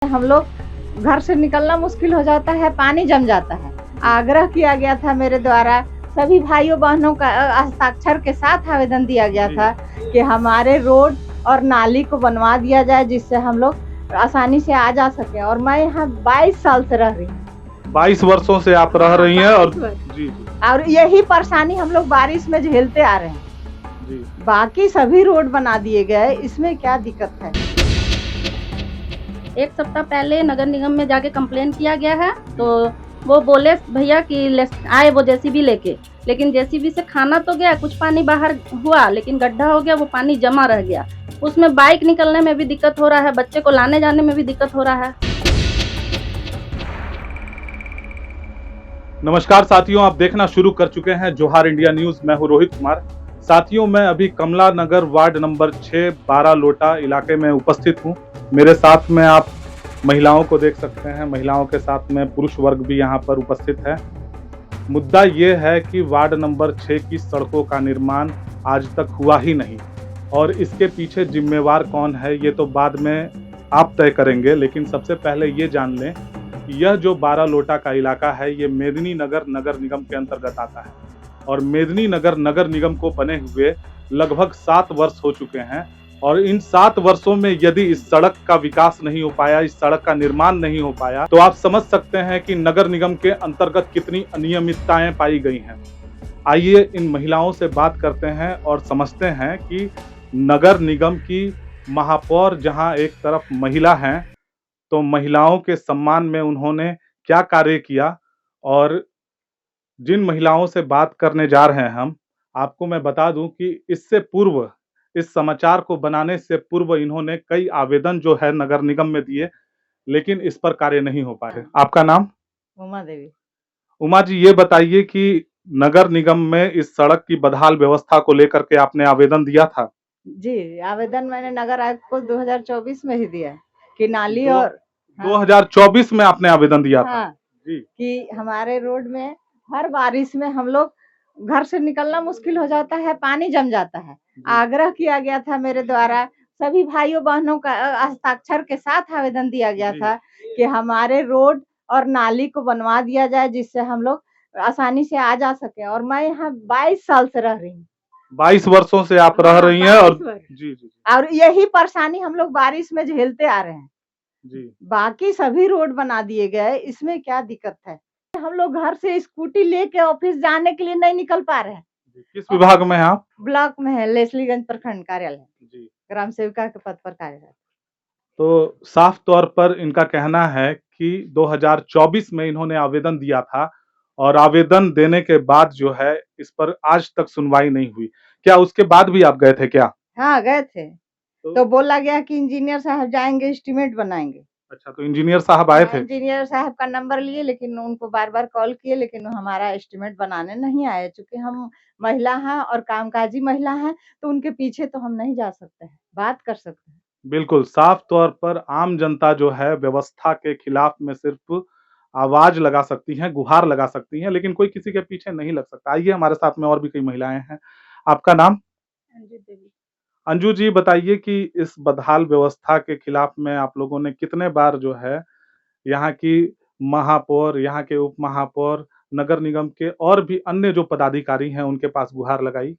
हम लोग घर से निकलना मुश्किल हो जाता है, पानी जम जाता है। आग्रह किया गया था मेरे द्वारा, सभी भाइयों बहनों का हस्ताक्षर के साथ आवेदन दिया गया था कि हमारे रोड और नाली को बनवा दिया जाए, जिससे हम लोग आसानी से आ जा सके। और मैं यहाँ 22 साल से रह रही हूँ। 22 वर्षों से आप रह रही हैं और जी और यही परेशानी हम लोग बारिश में झेलते आ रहे हैं जी। बाकी सभी रोड बना दिए गए, इसमें क्या दिक्कत है? एक सप्ताह पहले नगर निगम में जाके कंप्लेन किया गया है, तो वो बोले भैया कि आए वो जेसीबी लेके, लेकिन जेसीबी से खाना तो गया, कुछ पानी बाहर हुआ लेकिन गड्ढा हो गया, वो पानी जमा रह गया। उसमें बाइक निकलने में भी दिक्कत हो रहा है, बच्चे को लाने जाने में भी दिक्कत हो रहा है। नमस्कार साथियों, आप देखना शुरू कर चुके हैं जोहार इंडिया न्यूज। मैं हूं रोहित कुमार। साथियों, मैं अभी कमला नगर वार्ड नंबर 6 12 लोटा इलाके में उपस्थित हूं। मेरे साथ में आप महिलाओं को देख सकते हैं, महिलाओं के साथ में पुरुष वर्ग भी यहां पर उपस्थित है। मुद्दा ये है कि वार्ड नंबर 6 की सड़कों का निर्माण आज तक हुआ ही नहीं, और इसके पीछे जिम्मेवार कौन है ये तो बाद में आप तय करेंगे। लेकिन सबसे पहले ये जान लें कि यह जो 12 लोटा का इलाका है, ये मेदिनी नगर नगर निगम के अंतर्गत आता है, और मेदिनी नगर नगर निगम को बने हुए लगभग 7 वर्ष हो चुके हैं। और इन 7 वर्षों में यदि इस सड़क का विकास नहीं हो पाया, इस सड़क का निर्माण नहीं हो पाया, तो आप समझ सकते हैं कि नगर निगम के अंतर्गत कितनी अनियमितताएं पाई गई हैं। आइए इन महिलाओं से बात करते हैं और समझते हैं कि नगर निगम की महापौर जहां एक तरफ महिला हैं, तो महिलाओं के सम्मान में उन्होंने क्या कार्य किया। और जिन महिलाओं से बात करने जा रहे हैं हम, आपको मैं बता दूं कि इससे पूर्व, इस समाचार को बनाने से पूर्व इन्होंने कई आवेदन जो है नगर निगम में दिए, लेकिन इस पर कार्य नहीं हो पाए। आपका नाम? उमा देवी। उमा जी, ये बताइए कि नगर निगम में इस सड़क की बदहाल व्यवस्था को लेकर के आपने आवेदन दिया था? जी, आवेदन मैंने नगर आयुक्त को 2024 में ही दिया है कि नाली दो, और 2024 में आपने आवेदन दिया था? हाँ, जी कि हमारे रोड में हर बारिश में हम लोग घर से निकलना मुश्किल हो जाता है, पानी जम जाता है। आग्रह किया गया था मेरे द्वारा, सभी भाइयों बहनों का हस्ताक्षर के साथ आवेदन दिया गया था कि हमारे रोड और नाली को बनवा दिया जाए, जिससे हम लोग आसानी से आ जा सके। और मैं यहाँ 22 साल से रह रही हूँ। 22 वर्षों से आप रह रही हैं और जी जी और यही परेशानी हम लोग बारिश में झेलते आ रहे हैं जी। बाकी सभी रोड बना दिए गए, इसमें क्या दिक्कत है? हम लोग घर से स्कूटी लेके ऑफिस जाने के लिए नहीं निकल पा रहे हैं। किस विभाग में हैं आप? ब्लॉक में है, लेस्लीगंज प्रखंड कार्यालय, जी। ग्राम सेविका के पद पर कार्यरत। तो साफ तौर पर इनका कहना है कि 2024 में इन्होंने आवेदन दिया था, और आवेदन देने के बाद जो है इस पर आज तक सुनवाई नहीं हुई। क्या उसके बाद भी आप गए थे क्या? हाँ, गए थे। तो बोला गया कि इंजीनियर साहब जाएंगे, एस्टीमेट बनाएंगे। अच्छा, तो इंजीनियर साहब आए थे? इंजीनियर साहब का नंबर लिए, लेकिन उनको बार-बार कॉल किए, लेकिन हमारा एस्टीमेट बनाने नहीं आए। चूँकि हम महिला हैं और कामकाजी महिला हैं, तो उनके पीछे तो हम नहीं जा सकते हैं, बात कर सकते हैं। बिल्कुल, साफ तौर पर आम जनता जो है व्यवस्था के खिलाफ में सिर्फ आवाज लगा सकती हैं, गुहार लगा सकती हैं, लेकिन कोई किसी के पीछे नहीं लग सकता। आइए, हमारे साथ में और भी कई महिलाएं हैं। आपका नाम? अंजू देवी। अंजू जी, बताइए कि इस बदहाल व्यवस्था के खिलाफ में आप लोगों ने कितने बार जो है यहाँ की महापौर, यहाँ के उप महापौर, नगर निगम के और भी अन्य जो पदाधिकारी हैं उनके पास गुहार लगाई?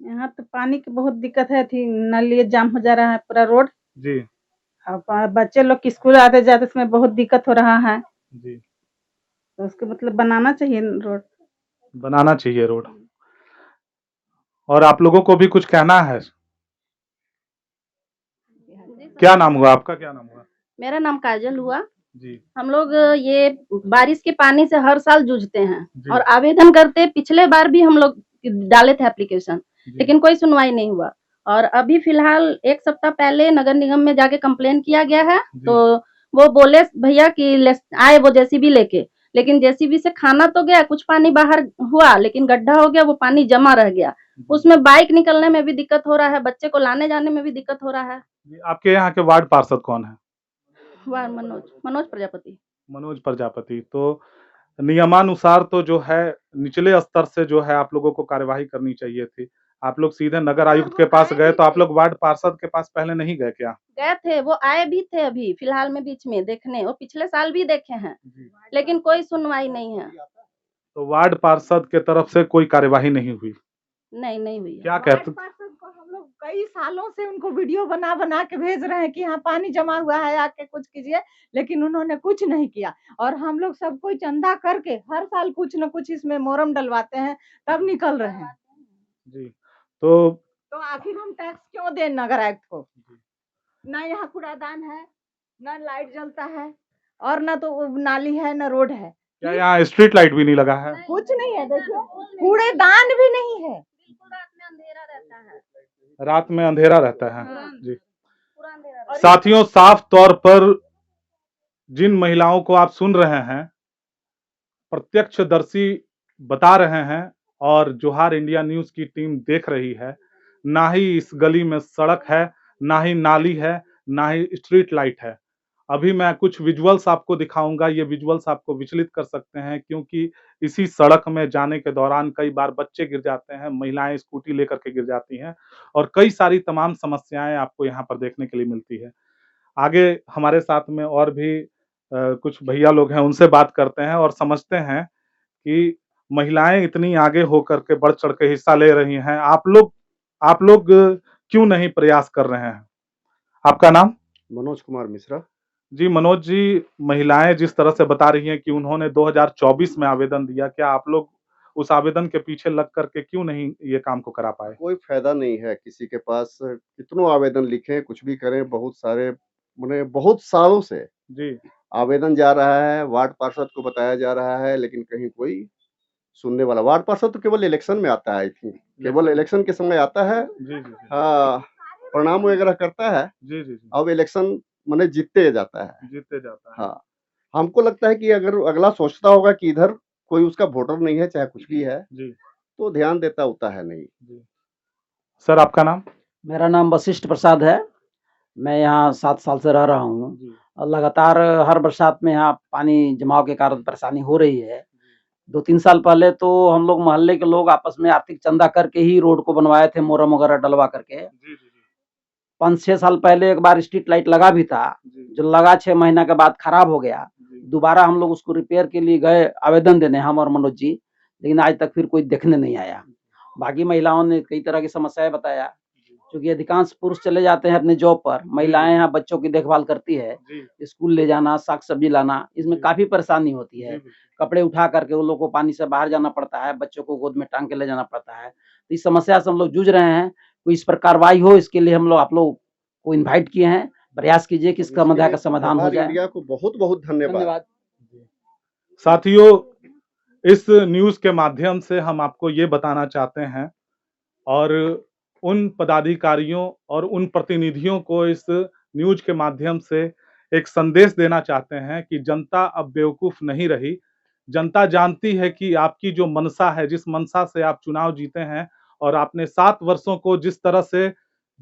यहाँ तो पानी की बहुत दिक्कत है, थी नाली जाम हो जा रहा है पूरा रोड। जी अब बच्चे लोग के स्कूल आते जाते उसमें बहुत दिक्कत हो रहा है, जी। तो उसको मतलब बनाना चाहिए रोड। बनाना चाहिए रोड। और आप लोगों को भी कुछ कहना है? क्या नाम हुआ आपका? क्या नाम हुआ? मेरा नाम काजल हुआ। जी हम लोग ये बारिश के पानी से हर साल जूझते हैं जी। और आवेदन करते, पिछले बार भी हम लोग डाले थे एप्लीकेशन, जी। लेकिन कोई सुनवाई नहीं हुआ। और अभी फिलहाल एक सप्ताह पहले नगर निगम में जाके कंप्लेन किया गया है, तो वो बोले भैया कि आए वो जेसीबी लेके, लेकिन जेसीबी से खाना तो गया, कुछ पानी बाहर हुआ लेकिन गड्ढा हो गया, वो पानी जमा रह गया। उसमें बाइक निकलने में भी दिक्कत हो रहा है, बच्चे को लाने जाने में भी दिक्कत हो रहा है। आपके यहाँ के वार्ड पार्षद कौन है? वाह, मनोज मनोज प्रजापति। मनोज प्रजापति। तो नियमानुसार तो जो है निचले स्तर से जो है आप लोगों को कार्यवाही करनी चाहिए थी। आप लोग सीधे नगर आयुक्त के पास गए, तो आप लोग वार्ड पार्षद के पास पहले नहीं गए क्या? गए थे, वो आए भी थे अभी फिलहाल में बीच में देखने, वो पिछले साल भी देखे हैं, जी। लेकिन कोई सुनवाई नहीं है। तो वार्ड पार्षद के तरफ से कोई कार्यवाही नहीं हुई? नहीं हुई है। क्या कहते? वार्ड पार्षद को हम लोग कई सालों से उनको वीडियो बना बना के भेज रहे हैं कि यहाँ पानी जमा हुआ है, आके कुछ कीजिए, लेकिन उन्होंने कुछ नहीं किया। और हम लोग सब कोई चंदा करके हर साल कुछ न कुछ इसमें मोरम डलवाते हैं, तब निकल रहे हैं। जी। तो आखिर हम टैक्स क्यों दें नगर आयुक्त को? ना यहाँ कूड़ादान है, ना लाइट जलता है, और ना तो नाली है, ना रोड है। क्या यहाँ स्ट्रीट लाइट भी नहीं लगा है? कुछ नहीं है, देखिए कूड़ेदान भी नहीं है। बिल्कुल रात में अंधेरा रहता है। रात में अंधेरा रहता है। हाँ। जी। पूरा अंधेरा रहता है। साथियों, साफ तौर पर जिन महिलाओं को आप सुन रहे हैं, प्रत्यक्षदर्शी बता रहे हैं और जोहार इंडिया न्यूज की टीम देख रही है, ना ही इस गली में सड़क है, ना ही नाली है, ना ही स्ट्रीट लाइट है। अभी मैं कुछ विजुअल्स आपको दिखाऊंगा। ये विजुअल्स आपको विचलित कर सकते हैं, क्योंकि इसी सड़क में जाने के दौरान कई बार बच्चे गिर जाते हैं, महिलाएं स्कूटी लेकर के गिर जाती हैं, और कई सारी तमाम समस्याएं आपको यहाँ पर देखने के लिए मिलती है। आगे हमारे साथ में और भी कुछ भैया लोग हैं, उनसे बात करते हैं और समझते हैं कि महिलाएं इतनी आगे होकर के बढ़ चढ़ के हिस्सा ले रही हैं, आप लोग क्यों नहीं प्रयास कर रहे हैं? आपका नाम? मनोज कुमार मिश्रा। जी मनोज जी, महिलाएं जिस तरह से बता रही हैं कि उन्होंने 2024 में आवेदन दिया, क्या आप लोग उस आवेदन के पीछे लग करके क्यों नहीं ये काम को करा पाए? कोई फायदा नहीं है किसी के पास, कितनों आवेदन लिखें, कुछ भी करें, बहुत सारे माने बहुत सालों से जी। आवेदन जा रहा है, वार्ड पार्षद को बताया जा रहा है, लेकिन कहीं कोई सुनने वाला। वार्ड पार्षद तो केवल इलेक्शन में आता है, आई थिंक केवल इलेक्शन के समय आता है। जी जी प्रणाम वगैरह करता है। जी जी जी। अब इलेक्शन माने जीतते जाता है। जीतते जाता है। हाँ, हमको लगता है कि अगर अगला सोचता होगा कि इधर कोई उसका वोटर नहीं है, चाहे कुछ भी है, जी तो ध्यान देता होता है नहीं। जी। सर आपका नाम? मेरा नाम वशिष्ठ प्रसाद है। मैं यहाँ 7 साल से रह रहा हूँ जी और लगातार हर बरसात में यहाँ पानी जमाव के कारण परेशानी हो रही है। 2-3 साल पहले तो हम लोग मोहल्ले के लोग आपस में आर्थिक चंदा करके ही रोड को बनवाए थे, मोरम वगैरह डलवा करके। जी जी 5-6 साल पहले एक बार स्ट्रीट लाइट लगा भी था, जी जो लगा 6 महीना के बाद खराब हो गया। जी। दोबारा हम लोग उसको रिपेयर के लिए गए आवेदन देने, हम और मनोज जी, लेकिन आज तक फिर कोई देखने नहीं आया। बाकी महिलाओं ने कई तरह की समस्याएं बताया, क्योंकि अधिकांश पुरुष चले जाते हैं अपने जॉब पर, महिलाएं यहाँ बच्चों की देखभाल करती है, जी स्कूल ले जाना, साग सब्जी लाना, इसमें जी। काफी परेशानी होती है। जी। कपड़े उठा करके उन लोगों को पानी से बाहर जाना पड़ता है, बच्चों को गोद में टांग के ले जाना पड़ता है। तो इस समस्या से हम लोग जूझ रहे हैं, कोई इस पर कार्रवाई हो, इसके लिए हम लोग आप लोग को इन्वाइट किए हैं। प्रयास कीजिए कि इसका समस्या का समाधान हो जाए। इंडिया को बहुत बहुत धन्यवाद। साथियों, इस न्यूज के माध्यम से हम आपको ये बताना चाहते हैं और उन पदाधिकारियों और उन प्रतिनिधियों को इस न्यूज के माध्यम से एक संदेश देना चाहते हैं कि जनता अब बेवकूफ नहीं रही। जनता जानती है कि आपकी जो मनसा है, जिस मनसा से आप चुनाव जीते हैं और आपने 7 वर्षों को जिस तरह से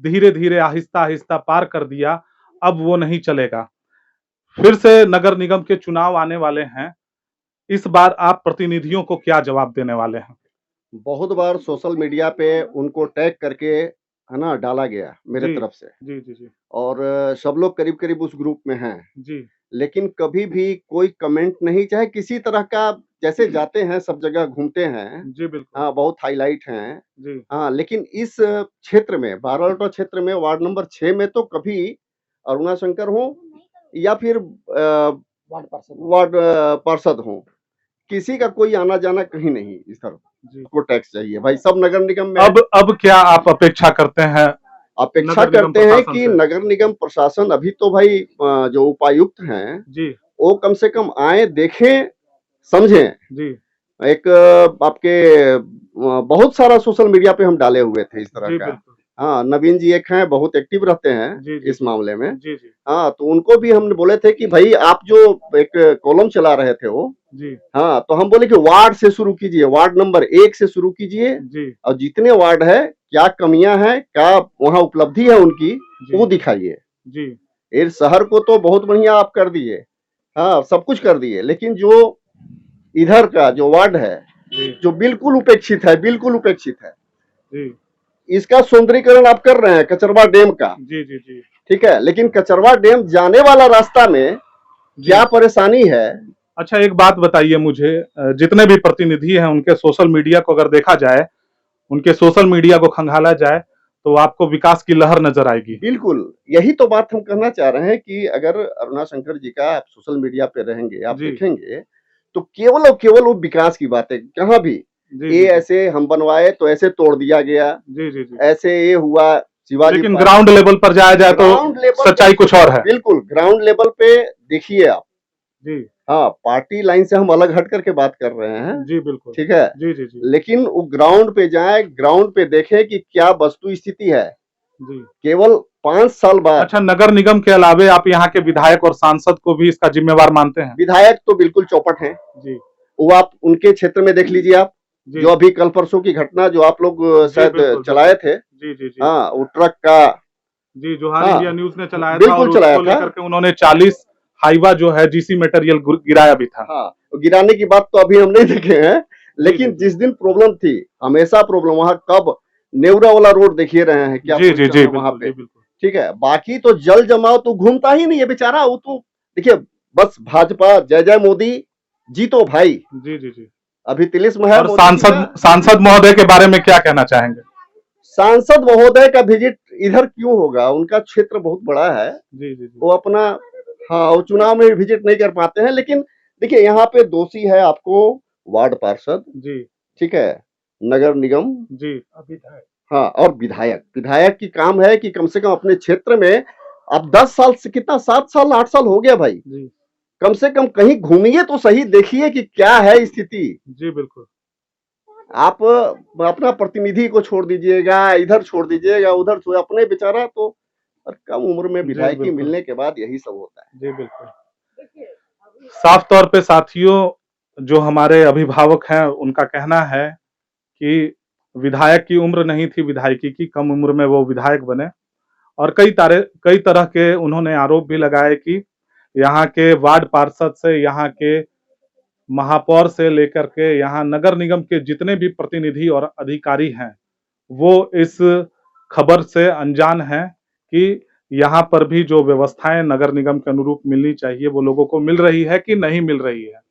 धीरे धीरे आहिस्ता आहिस्ता पार कर दिया, अब वो नहीं चलेगा। फिर से नगर निगम के चुनाव आने वाले हैं। इस बार आप प्रतिनिधियों को क्या जवाब देने वाले हैं? बहुत बार सोशल मीडिया पे उनको टैग करके है ना डाला गया मेरे जी तरफ से, जी जी जी और सब लोग करीब करीब उस ग्रुप में हैं, जी लेकिन कभी भी कोई कमेंट नहीं, चाहे किसी तरह का। जैसे जाते हैं सब जगह घूमते हैं, जी बिल्कुल। हाँ बहुत हाईलाइट हैं, जी हाँ, लेकिन इस क्षेत्र में बारालोटा क्षेत्र में वार्ड नंबर 6 में तो कभी अरुणा शंकर हो या फिर वार्ड पार्षद हो, किसी का कोई आना जाना कहीं नहीं। इस तरफ जी। को टैक्स चाहिए भाई, सब नगर निगम में। अब क्या आप अपेक्षा करते हैं? अपेक्षा नगर निगम करते हैं प्रशासन कि से? नगर निगम प्रशासन अभी तो भाई जो उपायुक्त हैं जी वो कम से कम आए, देखें, समझें। जी एक आपके बहुत सारा सोशल मीडिया पे हम डाले हुए थे इस तरह जी का। बिल्कुल। हाँ, नवीन जी एक हैं, बहुत एक्टिव रहते हैं जी जी इस मामले में। जी जी हाँ, तो उनको भी हमने बोले थे कि भाई आप जो एक कॉलम चला रहे थे वो, जी हाँ, तो हम बोले कि वार्ड से शुरू कीजिए, वार्ड नंबर 1 से शुरू कीजिए, जी और जितने वार्ड है क्या कमियां हैं, क्या वहाँ उपलब्धि है उनकी, वो दिखाइए। जी इस शहर को तो बहुत बढ़िया आप कर दिए, हाँ, सब कुछ कर दिए, लेकिन जो इधर का जो वार्ड है, जी जो बिल्कुल उपेक्षित है, बिल्कुल उपेक्षित है। जी इसका सुंदरीकरण आप कर रहे हैं कचरवा डैम का, जी जी जी ठीक है, लेकिन कचरवा डैम जाने वाला रास्ता में क्या परेशानी है? अच्छा, एक बात बताइए मुझे, जितने भी प्रतिनिधि हैं उनके सोशल मीडिया को अगर देखा जाए, उनके सोशल मीडिया को खंगाला जाए, तो आपको विकास की लहर नजर आएगी। बिल्कुल, यही तो बात हम कहना चाह रहे हैं कि अगर अरुणा शंकर जी का आप सोशल मीडिया पे रहेंगे, आप जी। देखेंगे, तो केवल और केवल वो विकास की बातें, कहाँ भी जी ये जी ऐसे हम बनवाए तो ऐसे तोड़ दिया गया, जी जी जी। ऐसे ये हुआ, शिवाजी लेकिन पार्क। ग्राउंड लेवल पर जाया जाए तो ग्राउंड लेवल सच्चाई कुछ और है। बिल्कुल ग्राउंड लेवल पे देखिए आप, जी हाँ, पार्टी लाइन से हम अलग हट करके बात कर रहे हैं, जी बिल्कुल। ठीक है, जी जी जी लेकिन वो ग्राउंड पे जाए, ग्राउंड पे देखें कि क्या वस्तु स्थिति है। जी। केवल 5 साल बाद अच्छा, नगर निगम के अलावे आप यहाँ के विधायक और सांसद को भी इसका जिम्मेवार मानते हैं? विधायक तो बिल्कुल चौपट हैं, जी वो आप उनके क्षेत्र में देख लीजिए आप, जी जो अभी कल परसों की घटना जो आप लोग शायद बिल्कुल, चलाए थे, जी जी जी हाँ, वो ट्रक का, जी, जोहार हाँ, इंडिया न्यूज ने चलाया था बिल्कुल और चलाया उसको था। लेकर के उन्होंने 40 हाईवा जो है जीसी मटेरियल गिराया भी था। हाँ, गिराने की बात तो अभी हम नहीं देखे हैं, लेकिन जी। जिस दिन प्रॉब्लम थी, हमेशा प्रॉब्लम वहां, कब नेवरा वाला रोड देखिए रहे हैं क्या जी जी पोजीशन जी है वहां बिल्कुल पे, जी बिल्कुल। ठीक है, बाकी तो जल जमाव तो घूमता ही नहीं है बेचारा, वो तो देखिए बस भाजपा जय जय मोदी जीतो भाई, जी जी जी। अभी तिलिस्म है और मोदी जी का। सांसद महोदय के बारे में क्या कहना चाहेंगे? सांसद महोदय का विजिट इधर क्यों होगा, उनका क्षेत्र बहुत बड़ा है, जी जी जी वो अपना, हाँ, वो चुनाव में विजिट नहीं कर पाते हैं, लेकिन देखिए यहाँ पे दोषी है आपको वार्ड पार्षद, जी ठीक है, नगर निगम, जी हाँ, और विधायक, विधायक की काम है कि कम से कम अपने क्षेत्र में, अब 10 साल से कितना, 7 साल 8 साल हो गया भाई, जी कम से कम कहीं घूमिए तो सही, देखिए कि क्या है स्थिति। जी बिल्कुल। आप अपना प्रतिनिधि को छोड़ दीजिएगा, इधर छोड़ दीजिएगा, उधर छोड़, अपने बेचारा तो, और कम उम्र में जी विधायकी बिल्कुल। मिलने के बाद यही सब होता है। जी बिल्कुल। साफ तौर पे साथियों, जो हमारे अभिभावक हैं उनका कहना है कि विधायक की उम्र नहीं थी विधायकी की, कम उम्र में वो विधायक बने, और कई तरह के उन्होंने आरोप भी लगाए कि यहाँ के वार्ड पार्षद से, यहाँ के महापौर से लेकर के यहाँ नगर निगम के जितने भी प्रतिनिधि और अधिकारी हैं, वो इस खबर से अनजान हैं कि यहाँ पर भी जो व्यवस्थाएं नगर निगम के अनुरूप मिलनी चाहिए वो लोगों को मिल रही है कि नहीं मिल रही है।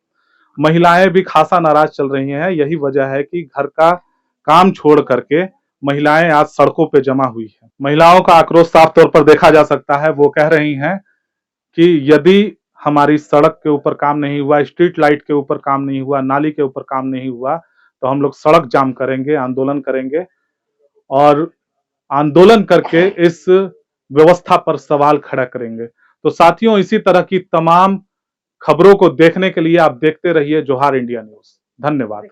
महिलाएं भी खासा नाराज चल रही हैं। यही वजह है कि घर का काम छोड़ करके महिलाएं आज सड़कों पे जमा हुई है। महिलाओं का आक्रोश साफ तौर पर देखा जा सकता है। वो कह रही हैं कि यदि हमारी सड़क के ऊपर काम नहीं हुआ, स्ट्रीट लाइट के ऊपर काम नहीं हुआ, नाली के ऊपर काम नहीं हुआ, तो हम लोग सड़क जाम करेंगे, आंदोलन करेंगे और आंदोलन करके इस व्यवस्था पर सवाल खड़ा करेंगे। तो साथियों, इसी तरह की तमाम खबरों को देखने के लिए आप देखते रहिए जोहार इंडिया न्यूज। धन्यवाद।